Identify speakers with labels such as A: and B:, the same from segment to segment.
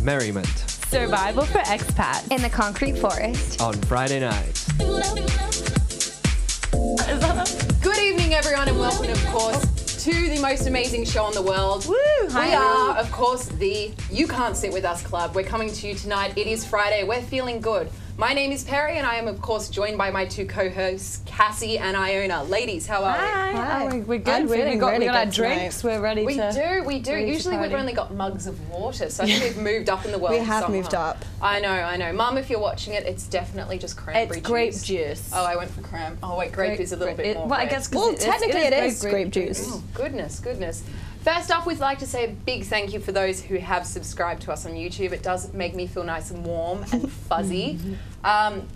A: merriment.
B: Survival for expats.
C: In the concrete forest.
A: On Friday nights.
D: Good evening, everyone, and welcome, of course, to the most amazing show in the world.
B: Woo! Hi.
D: We are, of course, the You Can't Sit With Us Club. We're coming to you tonight. It is Friday. We're feeling good. My name is Perry, and I am, of course, joined by my two co-hosts, Cassie and Iona. Ladies, how are we?
B: Hi. Oh, we're good. We got our drinks. We're ready to...
D: We do. Usually we've only got mugs of water, so I think we've moved up in the world.
C: We have
D: somehow.
C: moved up.
D: I know. Mum, if you're watching it, it's definitely just cranberry
B: It's grape
D: juice.
B: juice.
D: Oh, I went for cran. Oh, wait, grape is a little bit more.
B: Well, I
D: grape.
B: guess
C: Well, technically it is grape juice.
D: Oh, goodness. First off, we'd like to say a big thank you for those who have subscribed to us on YouTube. It does make me feel nice and warm and fuzzy.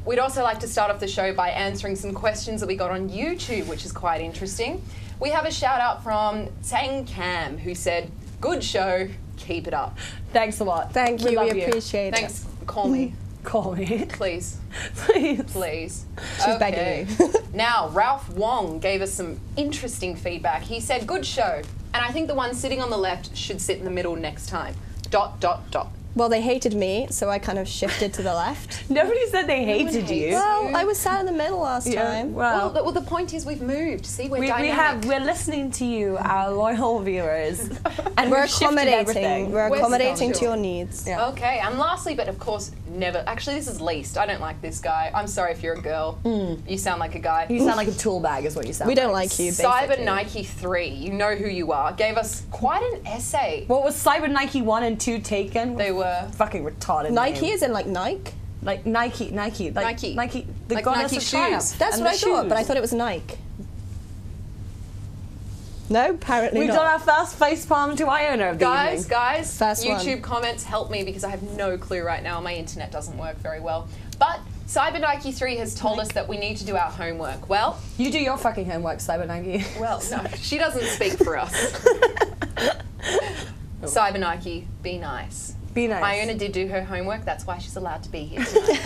D: We'd also like to start off the show by answering some questions that we got on YouTube, which is quite interesting. We have a shout out from Tang Cam, who said, "Good show, keep it up."
B: Thanks a lot.
C: Thank you, we appreciate it.
D: Thanks. Call me.
B: Call me.
D: Please.
B: Please.
D: She's
C: begging you.
D: Now, Ralph Wong gave us some interesting feedback. He said, "Good show, and I think the one sitting on the left should sit in the middle next time. ...
C: Well, they hated me, so I kind of shifted to the left.
B: Nobody said they hated you.
C: Well, I was sat in the middle last time.
D: Well, the point is we've moved. See, we're dynamic.
B: We're listening to you, our loyal viewers, and
C: We're
B: shifted everything.
C: accommodating. We're accommodating to
D: special.
C: your needs.
B: Yeah.
D: Okay, and lastly, but of course, never. Actually, this is least. I don't like this guy. I'm sorry if you're a girl. You sound like a guy.
B: You sound like a tool bag, is what you sound.
C: We don't like you, basically.
D: Cyber Nike 3, you know who you are, gave us quite an essay.
B: What was Cyber Nike 1 and 2 taken?
D: They were
B: fucking retarded.
C: Nike
B: name.
C: is in like Nike?
B: Like Nike.
D: Nike.
B: The
D: Like
B: goddess
D: Nike
B: of triumph.
D: shoes.
C: That's
B: And
C: what
B: the
C: I thought,
B: shoes.
C: but I thought it was Nike. No, apparently
B: We've
C: not.
B: done our first facepalm to Iona of the evening.
D: Guys,
C: First
D: YouTube
C: one.
D: comments help me because I have no clue right now. My internet doesn't work very well. But Cyber Nike 3 has told us that we need to do our homework. Well,
B: You do your fucking homework, Cyber Nike.
D: well, no, she doesn't speak for us. Cyber Nike, be nice.
B: Be nice.
D: Iona did do her homework. That's why she's allowed to be here tonight.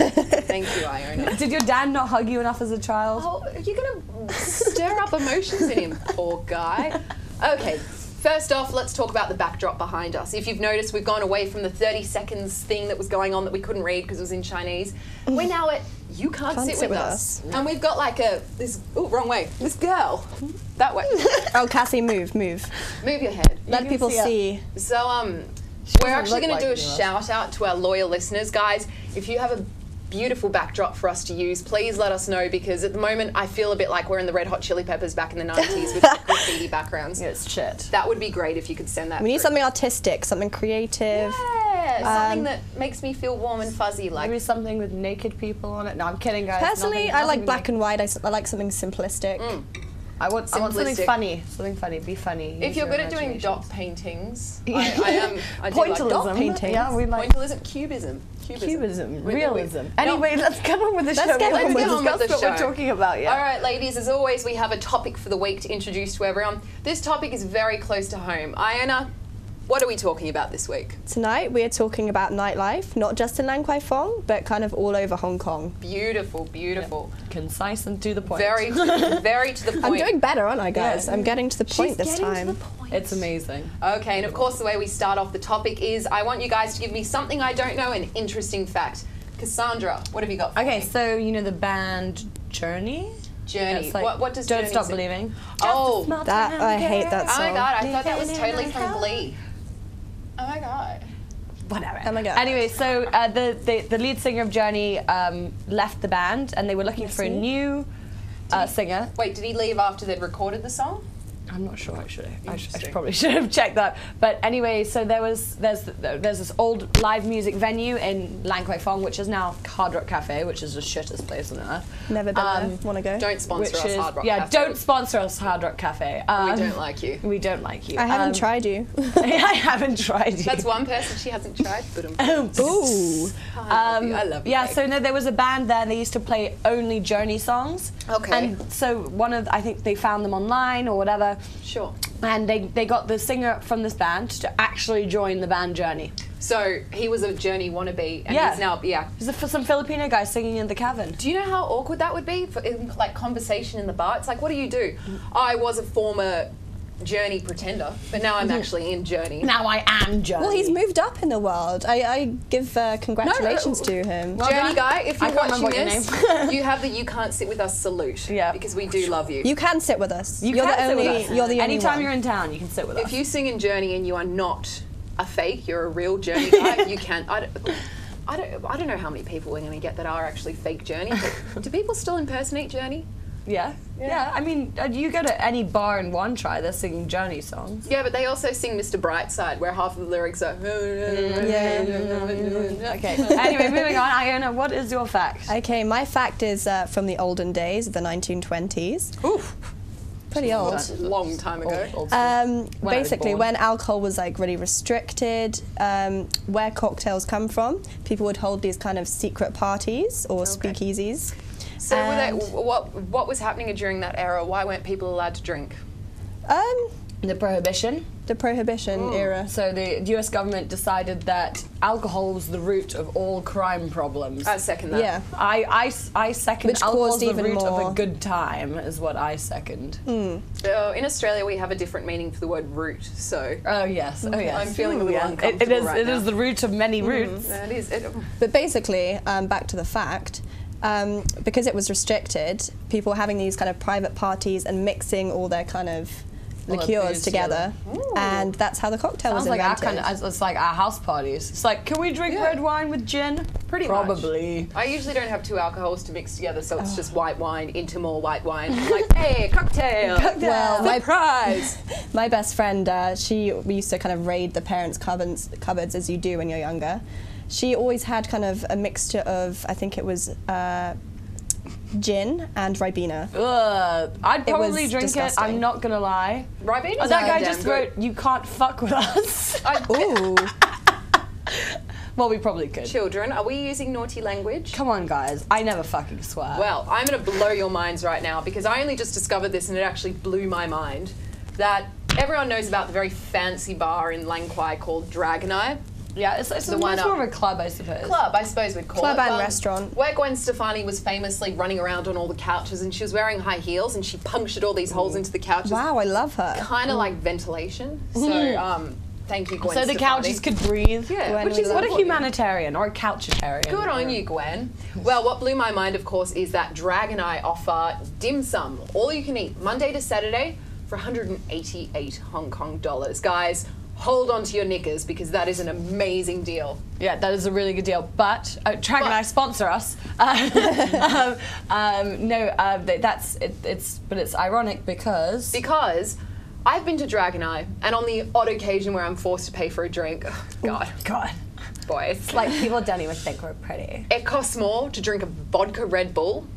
D: Thank you, Iona.
B: Did your dad not hug you enough as a child?
D: Oh, you're going to stir up emotions in him, poor guy. Okay, first off, let's talk about the backdrop behind us. If you've noticed, we've gone away from the 30 seconds thing that was going on that we couldn't read because it was in Chinese. We're now at You Can't Sit With Us. And we've got like wrong way, this girl. That way.
C: Oh, Cassie, move.
D: Move your head.
C: Let people see.
D: So, we're actually going to do a shout out to our loyal listeners. Guys, if you have a beautiful backdrop for us to use, please let us know, because at the moment I feel a bit like we're in the Red Hot Chili Peppers back in the 90s with graffiti backgrounds.
B: Yeah, it's shit.
D: That would be great if you could send that
C: We need
D: through.
C: something artistic, something creative.
D: Yeah, something that makes me feel warm and fuzzy. Like
B: Maybe something with naked people on it. No, I'm kidding, guys.
C: Personally, I like black and white. I like something simplistic.
B: I want something
D: Simplistic.
B: funny. Something funny. Be funny.
D: if
B: Use
D: you're
B: your
D: good at doing
B: imagination.
D: dot paintings, I do like
B: Pointillism.
D: dot
C: paintings.
B: Yeah, we like
D: Pointillism, cubism.
B: cubism,
D: Wait,
B: realism.
D: wait.
B: Anyway, let's get on with the show.
C: Let's get on with
D: the
B: That's what
D: show.
B: we're talking about, yeah.
D: All right, ladies, as always, we have a topic for the week to introduce to everyone. This topic is very close to home. Iona, what are we talking about this week?
C: Tonight we are talking about nightlife, not just in Lan Kwai Fong, but kind of all over Hong Kong.
D: Beautiful, beautiful.
B: Concise and to the point.
D: Very, very to the point.
C: I'm doing better, aren't I, guys?
B: Yeah.
C: I'm getting to the point
D: She's
C: this
D: getting
C: time.
D: to the point.
B: It's amazing.
D: Okay, and of course the way we start off the topic is I want you guys to give me something I don't know, an interesting fact. Cassandra, what have you got for
B: Okay,
D: me?
B: so you know the band Journey?
D: Journey.
B: It's like,
D: What does
B: Don't
D: Journey
B: Stop
D: sing?
B: Believing.
D: Oh,
C: That I hate that
D: oh
C: song.
D: my god, I thought that was totally from Glee. Oh my god.
B: Whatever.
C: Oh my God.
B: Anyway, so the lead singer of Journey left the band, and they were looking for a new singer.
D: Wait, did he leave after they'd recorded the song?
B: I'm not sure actually. I
D: Interesting.
B: probably should have checked that. But anyway, so there's this old live music venue in Lan Kwai Fong, which is now Hard Rock Cafe, which is the shittest place on earth.
C: Never been there. Want to go?
D: Don't sponsor us, Hard Rock
B: yeah,
D: Cafe.
B: don't sponsor us, Hard Rock Cafe.
D: We don't like you.
B: We don't like you.
C: I haven't tried you.
B: I haven't tried you.
D: That's one person she hasn't tried. But
C: Ooh.
D: I love you.
B: Yeah,
D: babe.
B: so no, there was a band there, and they used to play only Journey songs.
D: Okay.
B: And so I think they found them online or whatever.
D: Sure.
B: And they got the singer from this band to actually join the band Journey.
D: So he was a Journey wannabe, and
B: Yeah.
D: he's now,
B: There's some Filipino guy singing in the cavern.
D: Do you know how awkward that would be for in, like conversation in the bar? It's like, what do you do? I was a former Journey pretender, but now I'm actually in Journey.
B: Now I am Journey.
C: Well, he's moved up in the world. I give congratulations to him.
B: Well
D: Journey
B: done.
D: guy, if
B: I
D: you're
B: can't remember
D: watching
B: what
D: this,
B: your name.
D: you have the "You Can't Sit With Us" salute.
B: Yeah.
D: Because we do love you.
C: You can sit with us.
B: You
C: You're
B: can
C: the
B: sit with
C: only.
B: us.
C: You're the only
B: Anytime
C: one.
B: you're in town, you can sit with us.
D: If you sing in Journey and you are not a fake, you're a real Journey guy, you can. I don't know how many people we're going to get that are actually fake Journey, but do people still impersonate Journey?
B: Yeah. I mean, you go to any bar in One Try, they're singing Journey songs.
D: Yeah, but they also sing Mr. Brightside, where half of the lyrics are...
B: Okay. Anyway, moving on. Iona, what is your fact?
C: Okay, my fact is from the olden days, the 1920s.
D: Oof.
C: Pretty old.
D: Long time ago.
B: Old school.
C: Basically, when alcohol was like really restricted, where cocktails come from, people would hold these kind of secret parties or speakeasies.
D: So what was happening during that era? Why weren't people allowed to drink?
B: The Prohibition.
C: The Prohibition era.
B: So the US government decided that alcohol was the root of all crime problems.
D: I second that.
C: Yeah.
B: I second
C: Which
B: alcohol's
C: caused
B: the
C: even
B: root of
C: more.
B: a good time, is what I second.
D: In Australia, we have a different meaning for the word root, so...
B: Oh yes,
D: I'm feeling a little uncomfortable
B: It is the root of many roots.
D: It is.
C: But basically, back to the fact, because it was restricted, people were having these kind of private parties and mixing all their kind of
B: All their
C: liqueurs
B: booze
C: together, and that's how the cocktail was
B: Sounds like
C: invented.
B: it's like our house parties. It's like, can we drink red wine with gin?
D: Pretty much.
B: Probably.
D: I usually don't have two alcohols to mix together, so it's just white wine into more white wine. Like, hey, cocktail!
C: Well,
D: Surprise!
C: my best friend, we used to kind of raid the parents' cupboards as you do when you're younger. She always had kind of a mixture of, I think it was gin and Ribena.
B: Ugh. I'd probably drink
C: disgusting.
B: it, I'm not gonna lie.
D: Ribena?
B: Oh, that guy just wrote, you can't fuck with us.
C: Ooh.
B: Well, we probably could.
D: Children, are we using naughty language?
B: Come on, guys. I never fucking swear.
D: Well, I'm going to blow your minds right now because I only just discovered this and it actually blew my mind. That everyone knows about the very fancy bar in Lang Kwai called Dragon Eye.
B: yeah, it's
D: the one
B: more
D: up.
B: of a club, I suppose.
D: Club, I suppose we'd call
C: Club
D: it.
C: and restaurant.
D: Where Gwen Stefani was famously running around on all the couches and she was wearing high heels and she punctured all these holes into the couches.
C: Wow, I love her.
D: Kind of like ventilation. So, thank you, Gwen
B: So the
D: Stefani.
B: couches could breathe.
D: Yeah,
C: Gwen,
D: which
C: we
D: is
C: love
B: What a
D: important.
B: humanitarian, or a couchitarian.
D: Good on you, Gwen. Well, what blew my mind, of course, is that Dragon Eye offer dim sum, all you can eat, Monday to Saturday, for 188 Hong Kong dollars. Guys, hold on to your knickers because that is an amazing deal.
B: Yeah, that is a really good deal. But Dragon Eye sponsor us. It's ironic because
D: Because I've been to Dragon Eye, and on the odd occasion where I'm forced to pay for a drink, God, boy, it's
B: like people don't even think we're pretty.
D: it costs more to drink a vodka Red Bull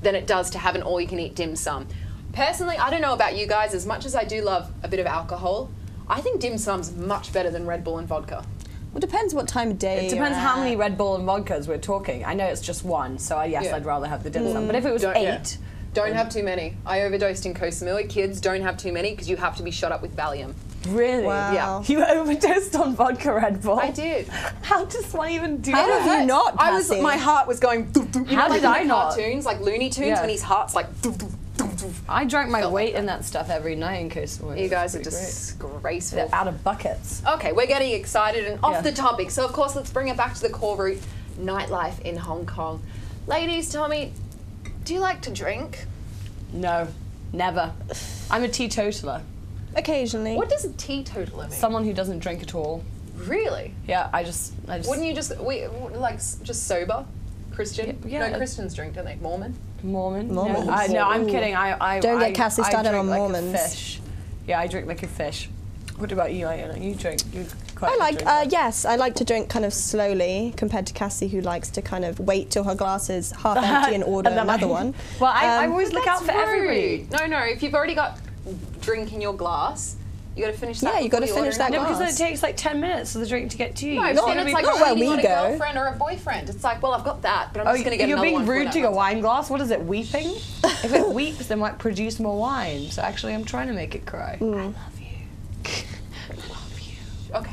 D: than it does to have an all-you-can-eat dim sum. Personally, I don't know about you guys, as much as I do love a bit of alcohol, I think dim sum's much better than Red Bull and vodka.
C: Well, it depends what time of day.
B: It depends
C: you're
B: how
C: at.
B: many Red Bull and vodkas we're talking. I know it's just one, so I'd rather have the dim sum. But if it was eight,
D: Don't have too many. I overdosed in Koh Samui. Kids, don't have too many because you have to be shot up with Valium.
B: really?
C: Wow.
D: Yeah.
B: You overdosed on vodka Red Bull?
D: I did.
B: How does one even do
C: How
B: that?
C: have you not, Cassie?
D: My heart was going.
B: How
D: like
B: did I
D: in the
B: not?
D: Cartoons, like Looney Tunes,
B: Yeah.
D: when his heart's like.
B: I drank my
D: Felt
B: weight
D: like
B: in that stuff every night in Koh Samui.
D: You guys are
B: It's pretty great.
D: disgraceful.
B: They're out of buckets.
D: Okay, we're getting excited and off
B: Yeah.
D: the topic. So, of course, let's bring it back to the core root, nightlife in Hong Kong. Ladies, tell me, do you like to drink?
B: No, never. I'm a teetotaler.
C: Occasionally.
D: What does a teetotaler mean?
B: Someone who doesn't drink at all.
D: Really?
B: Yeah, I just.
D: Wouldn't you just, just sober? Christian?
B: Yeah.
D: No, Christians drink, don't they? Mormon?
B: Mormon?
C: Mormons.
B: No, I'm
C: Ooh.
B: kidding.
C: Don't get Cassie started
B: drink
C: on
B: like
C: Mormons.
B: A fish. Yeah, I drink like a fish. What about you, Iona? You drink. You quite
C: I like,
B: drinker.
C: yes, I like to drink kind of slowly compared to Cassie, who likes to kind of wait till her glass is half empty and order
B: And then
C: another one.
B: Well, I always look out for everybody.
D: No, if you've already got drink in your glass, you got to finish that.
C: Yeah, you gotta
D: before
C: finish
D: order
C: that
B: No,
D: another.
B: because then it takes like 10 minutes for the drink to get to you.
D: No,
B: You're
D: but
B: gonna
D: then it's
B: be
D: like,
C: not
D: oh,
C: where
D: you
C: we
D: got a
C: go.
D: girlfriend or a boyfriend. It's like, well, I've got that, but I'm just going to get
B: you're
D: another
B: being
D: one for
B: rude
D: that
B: to your
D: one.
B: wine glass. What is it, weeping? If it weeps, then might produce more wine. So actually, I'm trying to make it cry. I love you. I love you.
D: Okay.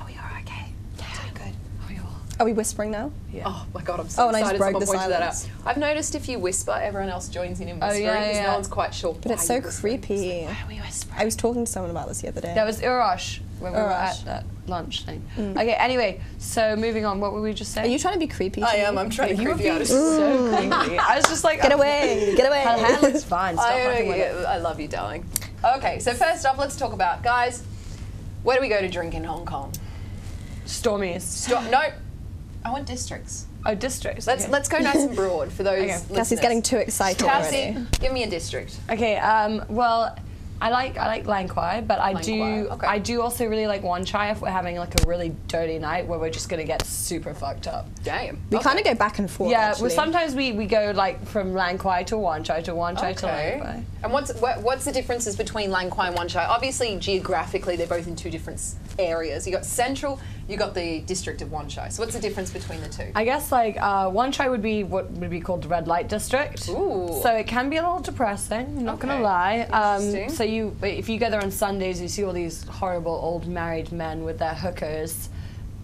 B: Oh, you're okay. Yeah, good. Oh, you're
C: Are we whispering now?
B: Yeah.
D: Oh my god, I'm so
C: and I just
D: excited
C: broke
D: someone
C: the
D: pointed that out.
C: silence.
D: I've noticed if you whisper, everyone else joins in whispering because no one's quite sure.
C: But it's so creepy.
D: Why are we whispering?
C: I was talking to someone about this the other day.
B: That was Urosh when we were
C: Urosh.
B: at that lunch thing. Okay, anyway, so moving on, what were we just saying?
C: Are you trying to be creepy?
D: I am. I'm trying to
B: You were
D: creep you
B: being
D: out.
B: so creepy. I was just like,
C: Get away! Get away!
B: her hair looks fine. Stop fucking with it.
D: I love you, darling. Okay, so first off, let's talk about, guys, where do we go to drink in Hong Kong?
B: Stormies.
D: No, I want districts.
B: Oh, districts.
D: Let's go nice and broad for those listeners.
C: Cassie's getting too excited
D: Cassie,
C: already.
D: give me a district.
B: Okay, well, I like Lang Kwai, but I do also really like Wan Chai if we're having like a really dirty night where we're just gonna get super fucked up.
D: Damn.
C: We kind of go back and forth.
B: Yeah,
C: actually.
B: well, sometimes we go like from Lang Kwai to Wan Chai to Wan Chai to Lang Kwai.
D: And what's the differences between Lang Kwai and Wan Chai? Obviously, geographically, they're both in two different areas. You got central, you got the district of Wan Chai. So what's the difference between the two?
B: I guess like Wan Chai would be what would be called the red light district.
D: Ooh.
B: So it can be a little depressing. I'm not gonna lie.
D: Interesting.
B: So if you go there on Sundays, you see all these horrible old married men with their hookers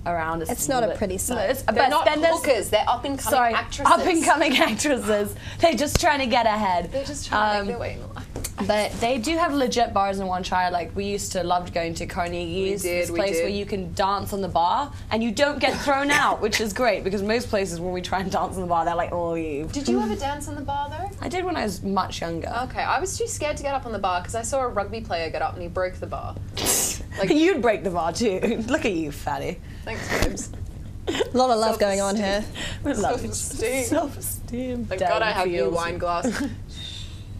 B: around.
C: It's not a pretty sight.
D: They're not hookers, they're up-and-coming actresses.
B: Up-and-coming actresses. They're just trying to get ahead.
D: They're just trying to make their way in life.
B: But they do have legit bars in Wan Chai. Like, we used to love going to Carnegie's, this place where you can dance on the bar and you don't get thrown out, which is great because most places when we try and dance on the bar, they're like, oh, leave.
D: Did you ever dance on the bar though?
B: I did when I was much younger.
D: Okay, I was too scared to get up on the bar because I saw a rugby player get up and he broke the bar.
B: Like, you'd break the bar too. Look at you, fatty.
D: Thanks, babes.
C: A lot of love going on here.
D: Self-esteem.
B: Self-esteem.
D: Thank God I have you, wine glass.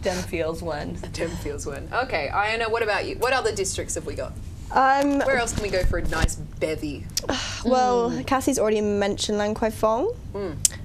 B: Dem feels when.
D: Dem feels when. Okay, Iona, what about you? What other districts have we got? Where else can we go for a nice bevy?
C: Well, Cassie's already mentioned Lang Kwai Fong,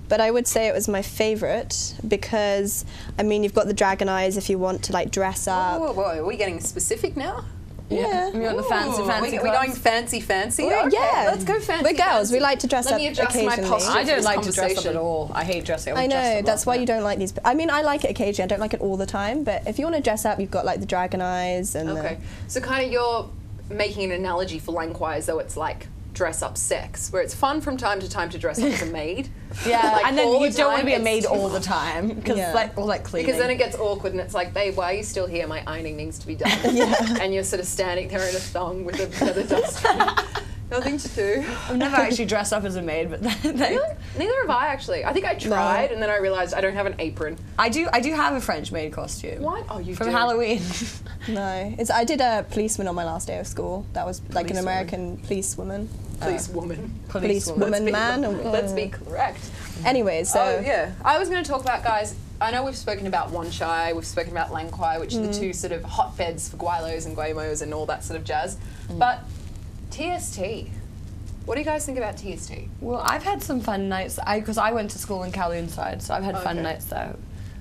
C: but I would say it was my favourite because, I mean, you've got the dragon eyes if you want to like dress up.
D: Whoa, are we getting specific now?
C: Yeah.
B: We want the fancy
D: We're going fancy?
C: Well,
D: Okay,
C: yeah.
D: let's go fancy.
C: We're girls, we like to dress
D: Let
C: up
D: me adjust my
C: occasionally.
D: posture.
B: I don't
D: this
B: like to dress up
D: conversation.
B: at all. I hate dressing up.
C: I know, that's why you don't like these. I mean, I like it occasionally, I don't like it all the time, but if you want to dress up, you've got like the dragon eyes and
D: Okay, so kind of you're making an analogy for Lang Kwai as though it's like dress-up sex, where it's fun from time to time to dress up as a maid.
B: Yeah,
D: like
B: and then
D: all
B: you
D: the
B: don't want to
D: time,
B: be a
D: it's
B: maid
D: too
B: all the
D: much.
B: time because like all that cleaning.
D: Because then it gets awkward and it's like, babe, why are you still here? My ironing needs to be done. And you're sort of standing there in a thong with a feather duster. Nothing to do.
B: I've never actually dressed up as a maid, but
D: Neither have I actually. I think I tried and then I realised I don't have an apron.
B: I do have a French maid costume.
D: What? Oh, you
B: From
D: do?
B: Halloween.
C: No, I did a policeman on my last day of school. That was like an American policewoman.
B: Policewoman.
C: Man.
D: Let's be correct.
C: Anyway, so
D: Oh, yeah. I was going to talk about, guys, I know we've spoken about Wan Chai, we've spoken about Lang Kwai, which are the two sort of hotbeds for Guailos and Guaymos and all that sort of jazz. But TST, what do you guys think about TST?
B: Well, I've had some fun nights because I went to school in Kowloon side, so I've had fun nights there.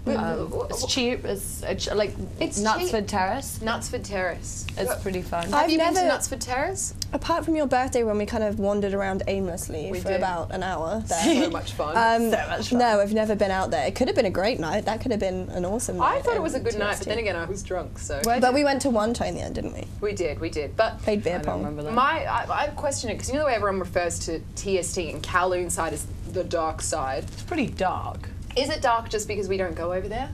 B: It's cheap. It's Knutsford Terrace.
D: Knutsford Terrace.
B: It's pretty fun.
D: Have you been to Knutsford Terrace?
C: apart from your birthday when we kind of wandered around aimlessly for about an hour there.
D: So much fun.
B: So much fun.
C: No, I've never been out there. It could have been a great night. That could have been an awesome night.
D: I thought it was a good night, but
C: TST.
D: then again, I was drunk, so.
C: But we went to one in the end, didn't we?
D: We did. But
C: Played beer
B: I don't
C: pong.
B: remember that.
D: I question it, because you know the way everyone refers to TST and Kowloon side as the dark side.
B: It's pretty dark.
D: Is it dark just because we don't go over there?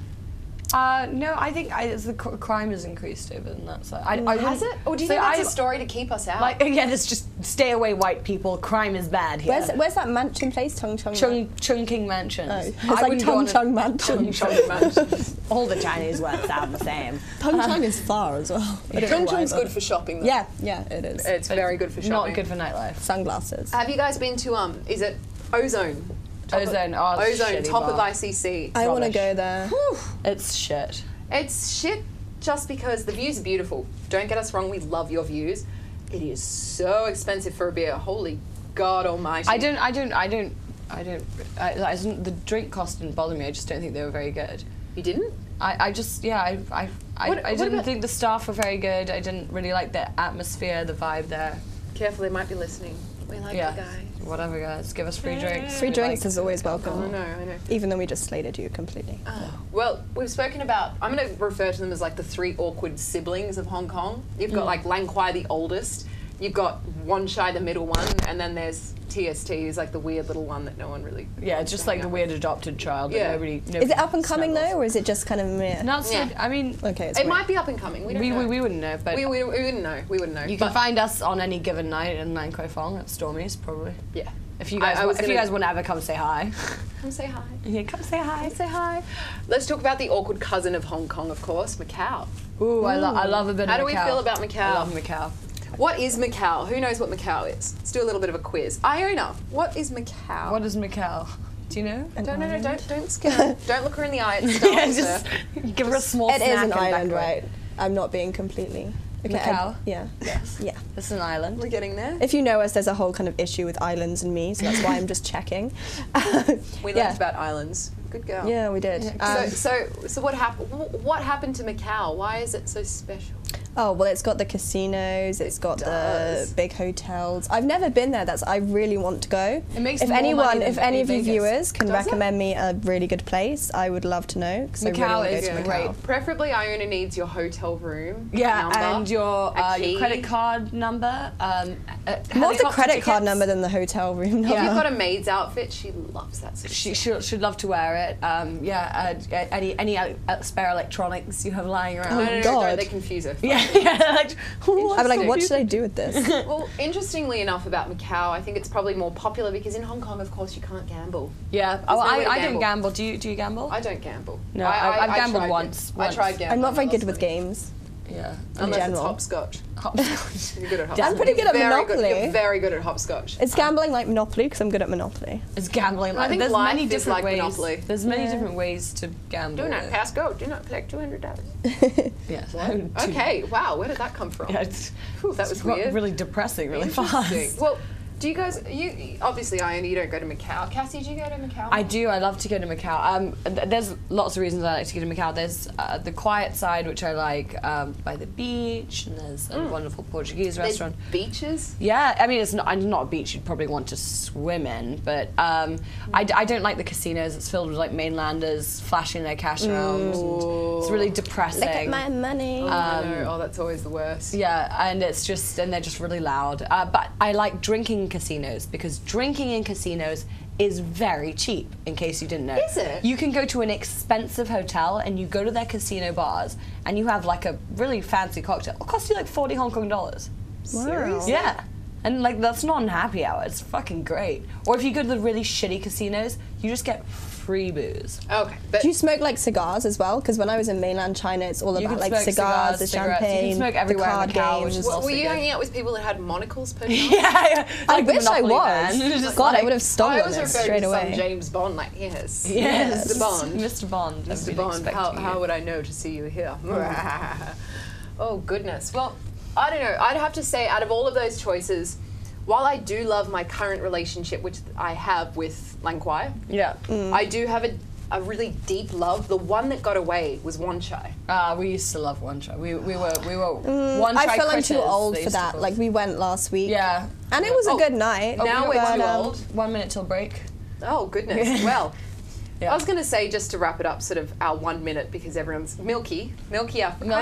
B: No, I think the crime has increased over on that side.
D: Has it? Or do you think that's a story to keep us out?
B: Like, again, it's just stay away, white people. Crime is bad here.
C: Where's that mansion place? Tung Chung.
B: Chung King Mansions.
C: Oh, it's like Tung Chung Mansion.
D: Tung Chung Mansion.
B: All the Chinese words sound the same.
C: Tung Chung is far as well.
D: Tung Chung's good for shopping, though.
C: Yeah, it is.
D: It's very good for shopping.
B: Not good for nightlife.
C: Sunglasses.
D: Have you guys been to, is it Ozone?
B: Ozone,
D: Ozone, top
B: bar.
D: of ICC.
C: I want to
B: Rubbish.
C: go there.
D: Whew.
B: It's shit.
D: It's shit just because the views are beautiful. Don't get us wrong, we love your views. It is so expensive for a beer. Holy God almighty.
B: The drink cost didn't bother me. I just don't think they were very good.
D: You didn't?
B: I didn't think the staff were very good. I didn't really like the atmosphere, the vibe there.
D: Careful, they might be listening. We like you guys.
B: Whatever, guys. Give us free drinks.
C: Free
B: We
C: drinks
B: like-
C: is always welcome.
D: I know.
C: Even though we just slated you completely.
D: Well, we've spoken about, I'm going to refer to them as like the three awkward siblings of Hong Kong. You've got like Lang Kwai, the oldest. you've got Wanchai, the middle one, and then there's TST, is like the weird little one that no one really.
B: Yeah, just like the weird adopted child.
D: Yeah.
B: That nobody
C: Is it up and coming though, or is it just kind of meh?
B: Not so.
D: Yeah.
B: I mean,
C: Okay, it's
D: It
C: weird.
D: might be up and coming. We don't know.
B: we wouldn't know, but
D: We wouldn't know. We wouldn't know.
B: you
D: But-
B: can find us on any given night in Lan Kwai Fong at Stormy's, probably.
D: Yeah.
B: If you guys,
D: I was
B: if you
D: gonna-
B: guys want to ever come say hi,
D: Come say hi.
B: yeah, come say hi.
D: Say hi. Let's talk about the awkward cousin of Hong Kong, of course, Macau.
B: Ooh, I love a bit of Macau.
D: How do we feel about Macau?
B: I love Macau.
D: What is Macau? Who knows what Macau is? Let's do a little bit of a quiz. Iona, what is Macau?
B: What is Macau? Do you know?
D: Don't scare. Don't look her in the eye. It's Star
B: Yeah,
D: Wars,
B: just
D: sir.
B: give her a small
C: It
B: snack
C: is an
B: and back
C: island,
B: away.
C: right? I'm not being completely. Okay,
B: Macau?
C: yeah.
B: Yes.
C: Yeah.
B: It's an island.
D: We're getting there.
C: If you know us, there's a whole kind of issue with islands and me, so that's why I'm just checking.
D: We
C: yeah.
D: learned about islands. Good girl.
C: Yeah, we did.
D: So what happened? What happened to Macau? Why is it so special?
C: Oh, well, it's got the casinos, it's got
D: does.
C: the big hotels. I've never been there. I really want to go.
B: It makes
C: if
B: more
C: anyone,
B: money than
C: if any of you
B: Vegas.
C: viewers can
D: Does it?
C: recommend me a really good place, I would love to know. 'Cause I really
B: Macau
C: wanna go
B: is
C: to Macau.
B: great.
D: Preferably, Iona needs your hotel room.
B: Yeah,
D: number,
B: and your
D: key.
B: credit card number.
C: More the
B: helicopter
C: credit card
B: tickets.
C: number than the hotel room number.
D: If you've got a maid's outfit, she loves that. Sort of
B: She'd love to wear it. Any spare electronics you have lying around.
D: no,
C: God.
D: they confuse her.
B: Yeah, like,
C: I'm like, what
D: Interesting.
C: should I do with this?
D: Well, interestingly enough about Macau, I think it's probably more popular because in Hong Kong, of course, you can't gamble.
B: yeah.
D: no way to
B: I don't
D: gamble.
B: gamble. Do you gamble?
D: I don't gamble.
B: No, I've gambled
D: tried
B: once.
D: I tried gambling.
C: I'm not very
D: I
C: good
D: lost
C: with
D: money.
C: games.
B: Yeah.
D: Unless it's
C: general.
D: hopscotch.
B: Hopscotch.
D: You're good at hopscotch.
C: I'm pretty good at
D: Very
C: Monopoly.
D: You're very good at hopscotch.
C: It's gambling like Monopoly because I'm good at Monopoly.
B: It's gambling.
D: I think
B: there's
D: life
B: many
D: is
B: different
D: like
B: ways.
D: Monopoly.
B: There's many different ways to gamble.
D: Do not pass go. Do not collect $200.
B: Yes.
D: Okay. Wow. Where did that come from?
B: Yeah, it's,
D: Whew, that was
B: got
D: weird.
B: really depressing really
D: Interesting.
B: fast.
D: Well, do you guys? You obviously, Iona, you don't go to Macau. Cassie, do you go to Macau?
B: I do. I love to go to Macau. There's lots of reasons I like to go to Macau. There's the quiet side, which I like, by the beach, and there's a wonderful Portuguese
D: There's
B: restaurant.
D: beaches.
B: Yeah, I mean, it's not a beach you'd probably want to swim in, but I don't like the casinos. It's filled with like mainlanders flashing their cash around. And it's really depressing.
C: Look at my money.
D: I know. Oh, that's always the worst.
B: Yeah, and they're just really loud. But I like drinking casinos because drinking in casinos is very cheap, in case you didn't know.
D: Is it?
B: You can go to an expensive hotel and you go to their casino bars and you have like a really fancy cocktail. It'll cost you like 40 Hong Kong dollars.
D: Seriously?
B: Yeah. And like that's not a happy hour. It's fucking great. Or if you go to the really shitty casinos, you just get free booze.
D: Okay. But
C: Do you smoke like cigars as well? Because when I was in mainland China, it's all
B: You
C: about
B: can
C: like
B: smoke
C: cigars, the
B: cigarettes. You can
C: champagne,
B: smoke
C: the
B: everywhere in
C: card
B: Macau, which
C: games.
B: is
D: were
B: also
D: you
B: good.
D: hanging out with people that had monocles per
B: Yeah,
C: I
B: like the
C: wish I
B: Monopoly
C: was.
B: man. Just
C: God, I
B: like,
C: would have
D: I
C: stolen
D: was
C: it
D: referring
C: straight
D: to
C: away.
D: some James Bond, like yes,
B: Yes.
D: Mr. Bond.
B: Mr. Bond. I've
D: Mr.
B: been
D: Bond, how
B: expecting
D: would I know to see you here? Oh goodness. Well, I don't know. I'd have to say, out of all of those choices, while I do love my current relationship, which I have with Lan Kwai,
B: Yeah.
D: I do have a really deep love. The one that got away was Wanchai.
B: We used to love One Try. We were One Try
C: I feel I'm too
B: critters,
C: old
B: they
C: for
B: used to
C: that.
B: call
C: Like
B: us.
C: we went last week.
B: Yeah.
C: And it was a
D: Oh,
C: good night.
D: now
C: but,
D: we're too old.
B: 1 minute till break.
D: Oh goodness. Well,
B: Yeah.
D: I was going to say, just to wrap it up, sort of our 1 minute, because everyone's Milky. Hi
B: Milky.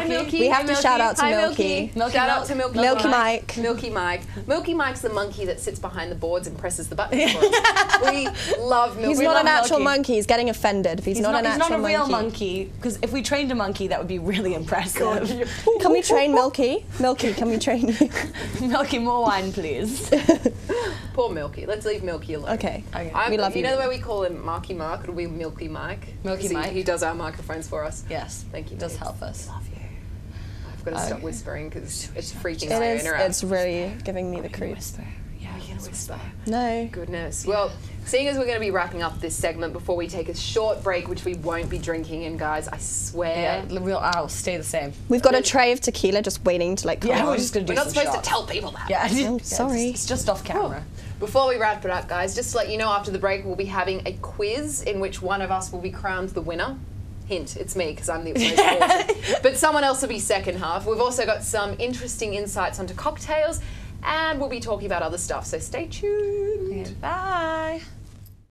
D: Milky.
C: We have
D: Hi,
C: to shout out to
D: Hi,
C: Milky.
B: Milky
D: Shout out
B: Milk.
D: to Milky.
C: Milky Mike.
D: Milky Mike. Milky Mike's the monkey that sits behind the boards and presses the buttons for us. We love Milky.
C: He's
B: We
C: not
B: love
C: an actual
B: Milky.
C: monkey. He's getting offended if he's not an
B: He's
C: actual
B: not a real
C: monkey.
B: monkey, because if we trained a monkey, that would be really impressive.
C: Can we train Milky? Milky, can we train you?
B: Milky, more wine, please.
D: Poor Milky. Let's leave Milky alone.
C: Okay.
B: Okay.
C: We love
D: you.
C: you.
D: know the way we call him Marky Mark? It'll be Milky Mike.
B: Milky
D: He-
B: Mike.
D: He does our microphones for us.
B: Yes.
D: Thank you.
B: It does
D: babes.
B: help us.
D: Love you. I've got to stop whispering because it's freaking
C: It is.
D: Iona out.
C: It's really giving me the creeps.
B: Whisper.
D: Yeah, I can whisper.
C: No.
D: Goodness. Well, seeing as we're going to be wrapping up this segment before we take a short break, which we won't be drinking in, guys, I swear.
B: Yeah, I'll stay the same.
C: We've got a tray of tequila just waiting to like come
B: Yeah,
C: on.
B: we're just gonna do
D: We're not
B: some
D: supposed
B: shots.
D: to tell people that.
B: Yeah,
C: Oh, sorry.
B: It's just off camera.
D: Before we wrap it up, guys, just to let you know, after the break, we'll be having a quiz in which one of us will be crowned the winner. Hint, it's me, because I'm the most awesome. But someone else will be second half. We've also got some interesting insights onto cocktails, and we'll be talking about other stuff, so stay tuned.
B: Bye.